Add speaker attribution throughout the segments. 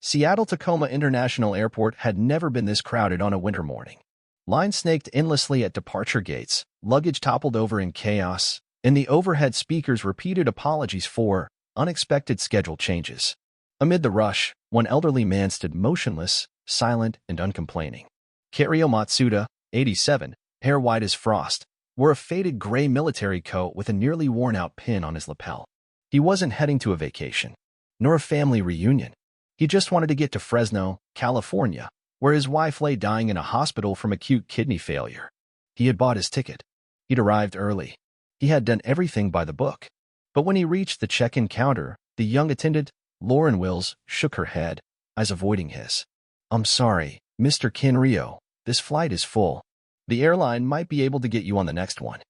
Speaker 1: Seattle-Tacoma International Airport had never been this crowded on a winter morning. Lines snaked endlessly at departure gates, luggage toppled over in chaos, and the overhead speakers repeated apologies for unexpected schedule changes. Amid the rush, one elderly man stood motionless, silent, and uncomplaining. Kirio Matsuda, 87, hair white as frost, wore a faded gray military coat with a nearly worn-out pin on his lapel. He wasn't heading to a vacation, nor a family reunion. He just wanted to get to Fresno, California, where his wife lay dying in a hospital from acute kidney failure. He had bought his ticket. He'd arrived early. He had done everything by the book. But when he reached the check-in counter, the young attendant, Lauren Wills, shook her head, eyes avoiding his. "I'm sorry, Mr. Kinryo, this flight is full. The airline might be able to get you on the next one."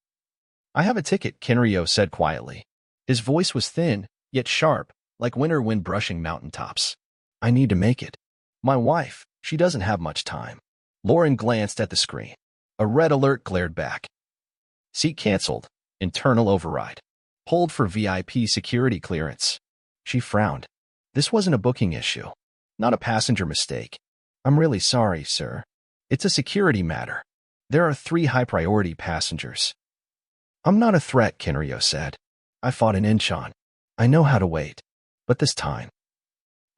Speaker 1: "I have a ticket," Kinryo said quietly. His voice was thin, yet sharp, like winter wind brushing mountaintops. "I need to make it. My wife, she doesn't have much time." Lauren glanced at the screen. A red alert glared back. "Seat canceled. Internal override. Hold for VIP security clearance." She frowned. This wasn't a booking issue. Not a passenger mistake. "I'm really sorry, sir. It's a security matter. There are 3 high-priority passengers." "I'm not a threat," Kinryo said. "I fought in Incheon. I know how to wait. But this time,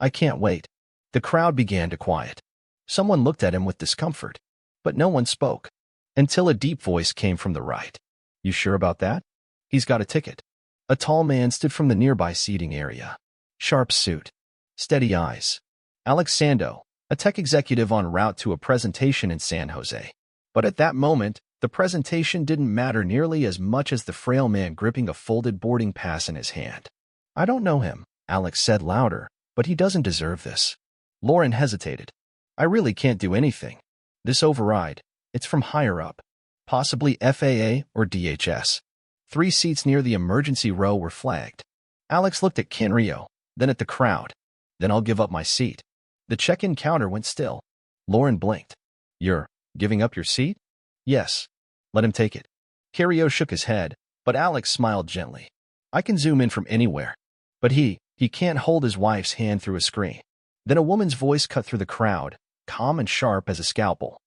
Speaker 1: I can't wait." The crowd began to quiet. Someone looked at him with discomfort, but no one spoke, until a deep voice came from the right. "You sure about that? He's got a ticket." A tall man stood from the nearby seating area. Sharp suit. Steady eyes. Alex Sando, a tech executive en route to a presentation in San Jose. But at that moment, the presentation didn't matter nearly as much as the frail man gripping a folded boarding pass in his hand. "I don't know him," Alex said louder, "but he doesn't deserve this." Lauren hesitated. "I really can't do anything. This override, it's from higher up. Possibly FAA or DHS. 3 seats near the emergency row were flagged." Alex looked at Kinryo, then at the crowd. "Then I'll give up my seat." The check-in counter went still. Lauren blinked. "You're giving up your seat?" "Yes." "Let him take it." Kinryo shook his head, but Alex smiled gently. "I can zoom in from anywhere." But he can't hold his wife's hand through a screen. Then a woman's voice cut through the crowd, calm and sharp as a scalpel.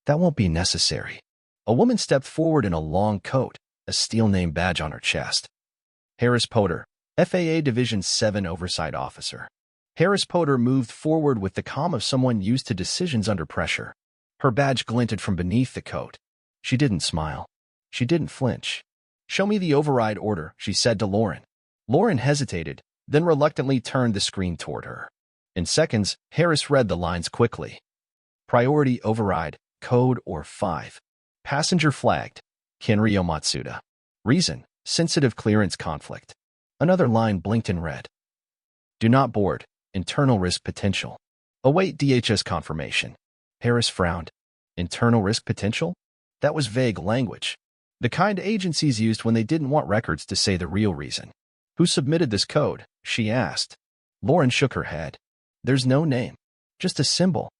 Speaker 1: "That won't be necessary." A woman stepped forward in a long coat, a steel name badge on her chest. Harris Potter, FAA Division 7 Oversight Officer. Harris Potter moved forward with the calm of someone used to decisions under pressure. Her badge glinted from beneath the coat. She didn't smile. She didn't flinch. "Show me the override order," she said to Lauren. Lauren hesitated, then reluctantly turned the screen toward her. In seconds, Harris read the lines quickly. "Priority override, code or 5. Passenger flagged, Kinryo Matsuda. Reason, sensitive clearance conflict." Another line blinked in red. "Do not board, internal risk potential. Await DHS confirmation." Harris frowned. Internal risk potential? That was vague language. The kind agencies used when they didn't want records to say the real reason. "Who submitted this code?" she asked. Lauren shook her head. "There's no name. Just a symbol."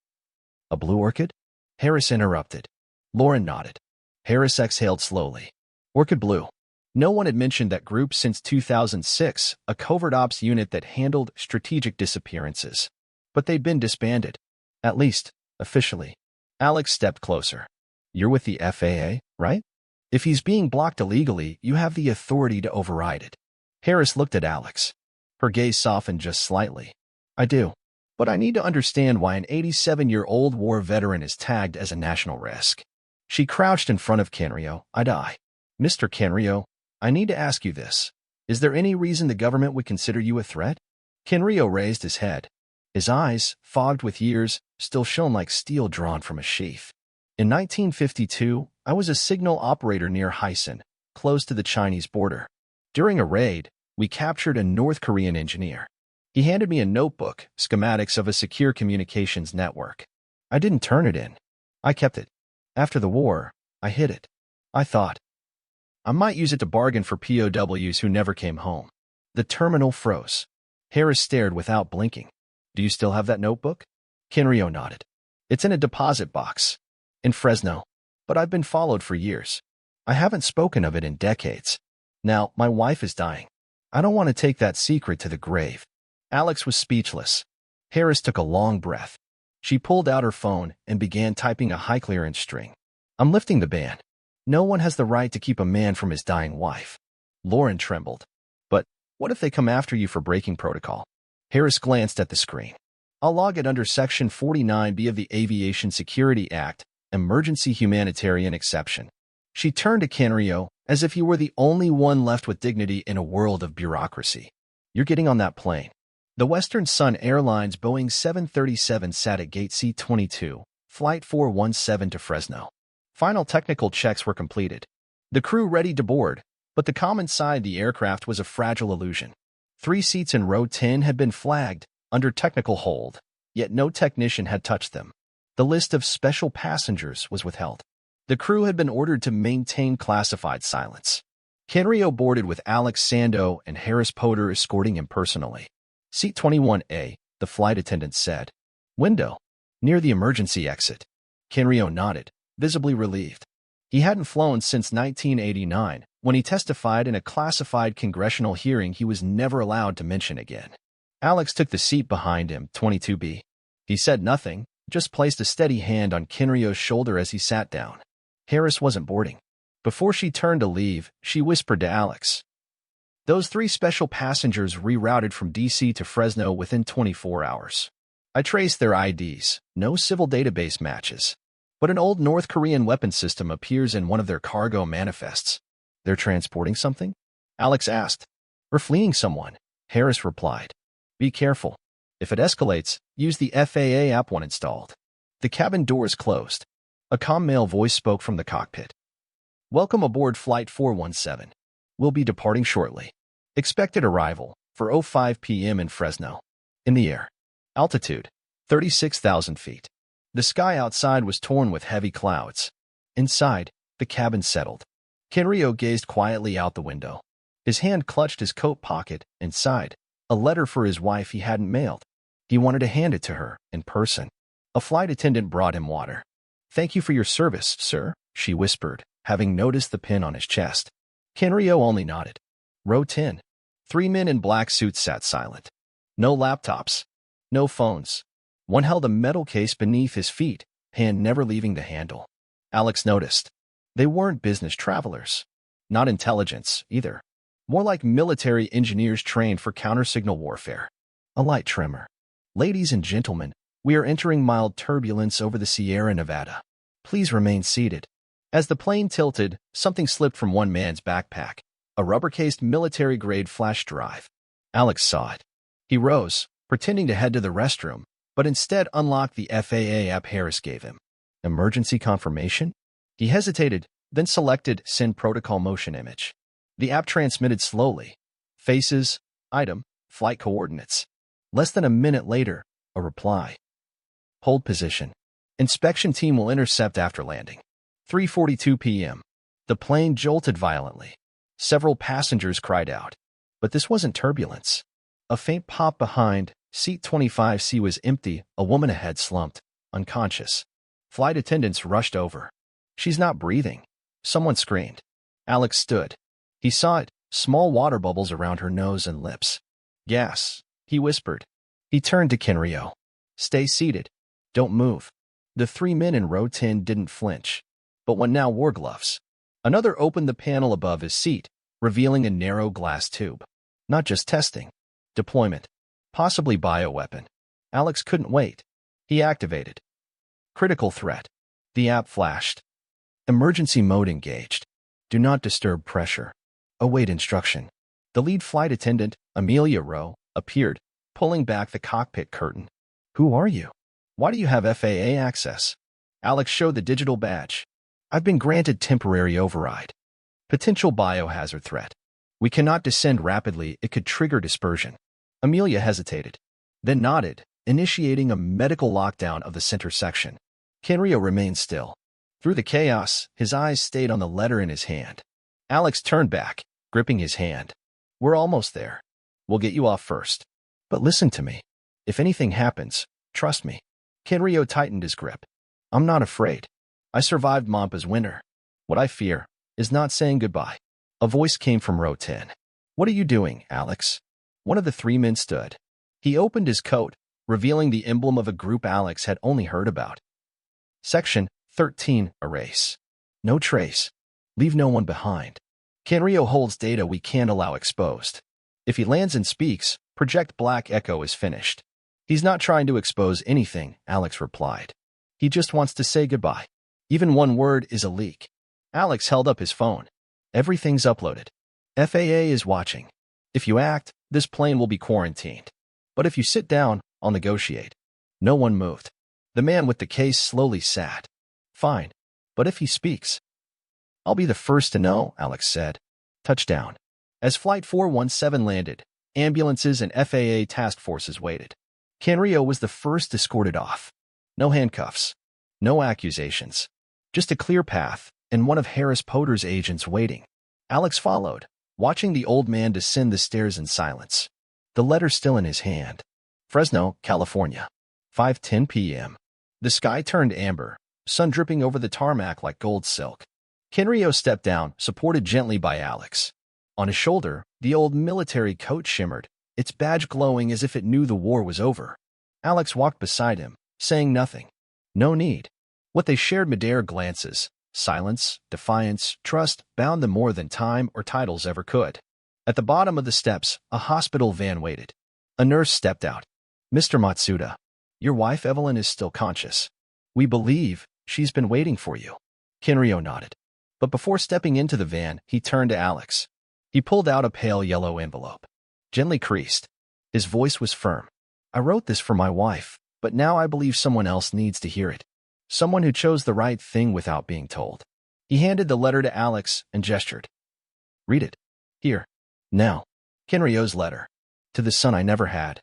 Speaker 1: "A blue orchid?" Harris interrupted. Lauren nodded. Harris exhaled slowly. "Orchid Blue." No one had mentioned that group since 2006, a covert ops unit that handled strategic disappearances. But they'd been disbanded. At least, officially. Alex stepped closer. "You're with the FAA, right? If he's being blocked illegally, you have the authority to override it." Harris looked at Alex. Her gaze softened just slightly. "I do. But I need to understand why an 87-year-old war veteran is tagged as a national risk." She crouched in front of Kinryo. "I. Mr. Kinryo, I need to ask you this. Is there any reason the government would consider you a threat?" Kinryo raised his head. His eyes, fogged with years, still shone like steel drawn from a sheath. "In 1952, I was a signal operator near Hysan, close to the Chinese border. During a raid, we captured a North Korean engineer. He handed me a notebook, schematics of a secure communications network. I didn't turn it in. I kept it. After the war, I hid it. I thought I might use it to bargain for POWs who never came home." The terminal froze. Harris stared without blinking. "Do you still have that notebook?" Kinryo nodded. "It's in a deposit box. In Fresno. But I've been followed for years. I haven't spoken of it in decades. Now, my wife is dying. I don't want to take that secret to the grave." Alex was speechless. Harris took a long breath. She pulled out her phone and began typing a high-clearance string. I'm lifting the ban. No one has the right to keep a man from his dying wife. Lauren trembled. But what if they come after you for breaking protocol? Harris glanced at the screen. I'll log it under Section 49B of the Aviation Security Act, Emergency Humanitarian Exception. She turned to Kenryo as if he were the only one left with dignity in a world of bureaucracy. You're getting on that plane. The Western Sun Airlines Boeing 737 sat at Gate C-22, Flight 417 to Fresno. Final technical checks were completed. The crew ready to board, but the common side the aircraft was a fragile illusion. 3 seats in row 10 had been flagged under technical hold, yet no technician had touched them. The list of special passengers was withheld. The crew had been ordered to maintain classified silence. Kenryo boarded with Alex Sando and Harris Potter escorting him personally. Seat 21A, the flight attendant said. Window. Near the emergency exit. Kenryo nodded, visibly relieved. He hadn't flown since 1989, when he testified in a classified congressional hearing he was never allowed to mention again. Alex took the seat behind him, 22B. He said nothing, just placed a steady hand on Kenryo's shoulder as he sat down. Harris wasn't boarding. Before she turned to leave, she whispered to Alex. Those 3 special passengers rerouted from D.C. to Fresno within 24 hours. I traced their IDs, no civil database matches. But an old North Korean weapon system appears in one of their cargo manifests. They're transporting something? Alex asked. Or fleeing someone, Harris replied. Be careful. If it escalates, use the FAA app when installed. The cabin doors closed. A calm male voice spoke from the cockpit. Welcome aboard Flight 417. We'll be departing shortly. Expected arrival for 05 p.m. in Fresno. In the air. Altitude, 36,000 feet. The sky outside was torn with heavy clouds. Inside, the cabin settled. Kenryo gazed quietly out the window. His hand clutched his coat pocket. Inside, a letter for his wife he hadn't mailed. He wanted to hand it to her, in person. A flight attendant brought him water. Thank you for your service, sir, she whispered, having noticed the pin on his chest. Kenryo only nodded. Row 10. 3 men in black suits sat silent. No laptops. No phones. One held a metal case beneath his feet, hand never leaving the handle. Alex noticed. They weren't business travelers. Not intelligence, either. More like military engineers trained for counter-signal warfare. A light tremor. Ladies and gentlemen, we are entering mild turbulence over the Sierra Nevada. Please remain seated. As the plane tilted, something slipped from one man's backpack. A rubber-cased military-grade flash drive. Alex saw it. He rose, pretending to head to the restroom, but instead unlocked the FAA app Harris gave him. Emergency confirmation? He hesitated, then selected Send Protocol Motion Image. The app transmitted slowly. Faces, item, flight coordinates. Less than a minute later, a reply. Hold position. Inspection team will intercept after landing. 3:42 p.m. The plane jolted violently. Several passengers cried out. But this wasn't turbulence. A faint pop behind, seat 25C was empty, a woman ahead slumped, unconscious. Flight attendants rushed over. She's not breathing. Someone screamed. Alex stood. He saw it, small water bubbles around her nose and lips. Gas, he whispered. He turned to Kenryo. Stay seated. Don't move. The 3 men in row 10 didn't flinch. But one now wore gloves. Another opened the panel above his seat, revealing a narrow glass tube. Not just testing. Deployment. Possibly bioweapon. Alex couldn't wait. He activated. Critical threat. The app flashed. Emergency mode engaged. Do not disturb pressure. Await instruction. The lead flight attendant, Amelia Rowe, appeared, pulling back the cockpit curtain. Who are you? Why do you have FAA access? Alex showed the digital badge. I've been granted temporary override. Potential biohazard threat. We cannot descend rapidly, it could trigger dispersion. Amelia hesitated, then nodded, initiating a medical lockdown of the center section. Kenryo remained still. Through the chaos, his eyes stayed on the letter in his hand. Alex turned back, gripping his hand. We're almost there. We'll get you off first. But listen to me. If anything happens, trust me. Kenryo tightened his grip. I'm not afraid. I survived Mampa's winter. What I fear is not saying goodbye. A voice came from row 10. What are you doing, Alex? One of the 3 men stood. He opened his coat, revealing the emblem of a group Alex had only heard about. Section 13. Erase. No trace. Leave no one behind. Kenryo holds data we can't allow exposed. If he lands and speaks, Project Black Echo is finished. He's not trying to expose anything, Alex replied. He just wants to say goodbye. Even one word is a leak. Alex held up his phone. Everything's uploaded. FAA is watching. If you act, this plane will be quarantined. But if you sit down, I'll negotiate. No one moved. The man with the case slowly sat. Fine. But if he speaks? I'll be the first to know, Alex said. Touchdown. As Flight 417 landed, ambulances and FAA task forces waited. Kenryo was the first escorted off. No handcuffs. No accusations. Just a clear path, and one of Harris Potter's agents waiting. Alex followed, watching the old man descend the stairs in silence. The letter still in his hand. Fresno, California. 5:10 p.m. The sky turned amber, sun dripping over the tarmac like gold silk. Kenryo stepped down, supported gently by Alex. On his shoulder, the old military coat shimmered, its badge glowing as if it knew the war was over. Alex walked beside him, saying nothing. No need. What they shared mid-air glances, silence, defiance, trust, bound them more than time or titles ever could. At the bottom of the steps, a hospital van waited. A nurse stepped out. Mr. Matsuda, your wife Evelyn is still conscious. We believe she's been waiting for you. Kenryo nodded. But before stepping into the van, he turned to Alex. He pulled out a pale yellow envelope. Gently creased. His voice was firm. I wrote this for my wife, but now I believe someone else needs to hear it. Someone who chose the right thing without being told. He handed the letter to Alex and gestured. Read it. Here. Now. Kenryo's letter. To the son I never had.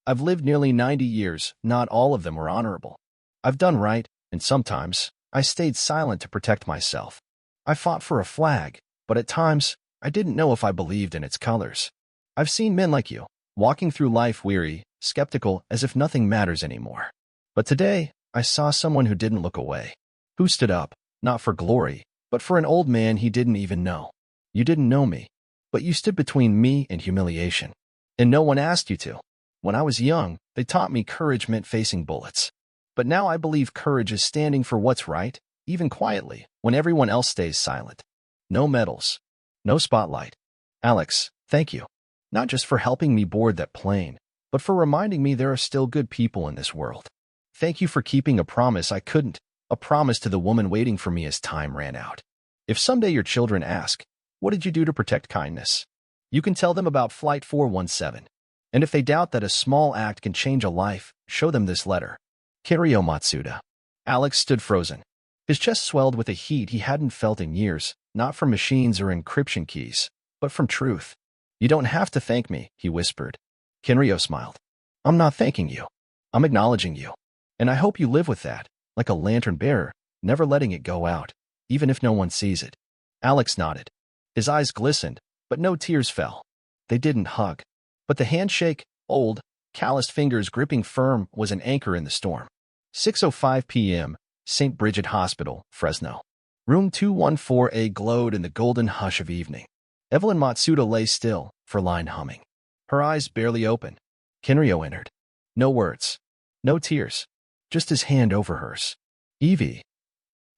Speaker 1: I've lived nearly 90 years, not all of them were honorable. I've done right, and sometimes I stayed silent to protect myself. I fought for a flag, but at times I didn't know if I believed in its colors. I've seen men like you, walking through life weary, skeptical, as if nothing matters anymore. But today, I saw someone who didn't look away, who stood up, not for glory, but for an old man he didn't even know. You didn't know me, but you stood between me and humiliation. And no one asked you to. When I was young, they taught me courage meant facing bullets. But now I believe courage is standing for what's right, even quietly, when everyone else stays silent. No medals. No spotlight. Alex, thank you. Not just for helping me board that plane, but for reminding me there are still good people in this world. Thank you for keeping a promise I couldn't, a promise to the woman waiting for me as time ran out. If someday your children ask, what did you do to protect kindness? You can tell them about Flight 417. And if they doubt that a small act can change a life, show them this letter. Kenryo Matsuda. Alex stood frozen. His chest swelled with a heat he hadn't felt in years, not from machines or encryption keys, but from truth. You don't have to thank me, he whispered. Kenryo smiled. I'm not thanking you. I'm acknowledging you. And I hope you live with that, like a lantern bearer, never letting it go out, even if no one sees it. Alex nodded. His eyes glistened, but no tears fell. They didn't hug. But the handshake, old, calloused fingers gripping firm, was an anchor in the storm. 6:05 p.m., St. Bridget Hospital, Fresno. Room 214A glowed in the golden hush of evening. Evelyn Matsuda lay still, her line humming. Her eyes barely open. Kenryo entered. No words. No tears. Just his hand over hers. Evie.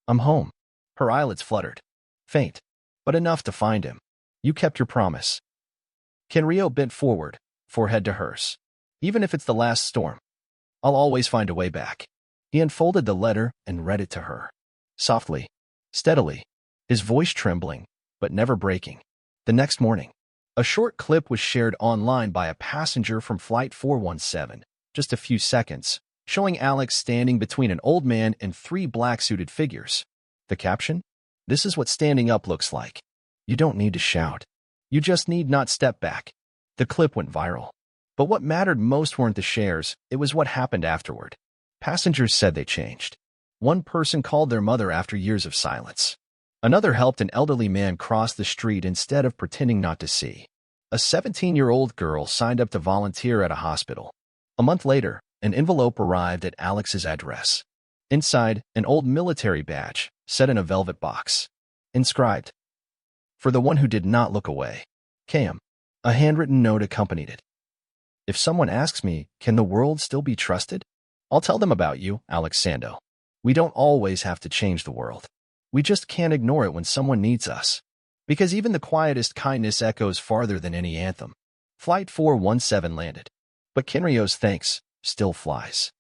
Speaker 1: I'm home. Her eyelids fluttered. Faint, but enough to find him. You kept your promise. Kenryo bent forward, forehead to hers. Even if it's the last storm, I'll always find a way back. He unfolded the letter and read it to her. Softly, steadily, his voice trembling, but never breaking. The next morning, a short clip was shared online by a passenger from Flight 417, just a few seconds, showing Alex standing between an old man and three black-suited figures. The caption? This is what standing up looks like. You don't need to shout. You just need not step back. The clip went viral. But what mattered most weren't the shares, it was what happened afterward. Passengers said they changed. One person called their mother after years of silence. Another helped an elderly man cross the street instead of pretending not to see. A 17-year-old girl signed up to volunteer at a hospital. A month later, an envelope arrived at Alex's address. Inside, an old military badge, set in a velvet box. Inscribed, "For the one who did not look away. Cam." A handwritten note accompanied it. If someone asks me, can the world still be trusted? I'll tell them about you, Alex Sando. We don't always have to change the world. We just can't ignore it when someone needs us. Because even the quietest kindness echoes farther than any anthem. Flight 417 landed. But Kinryo's thanks still flies.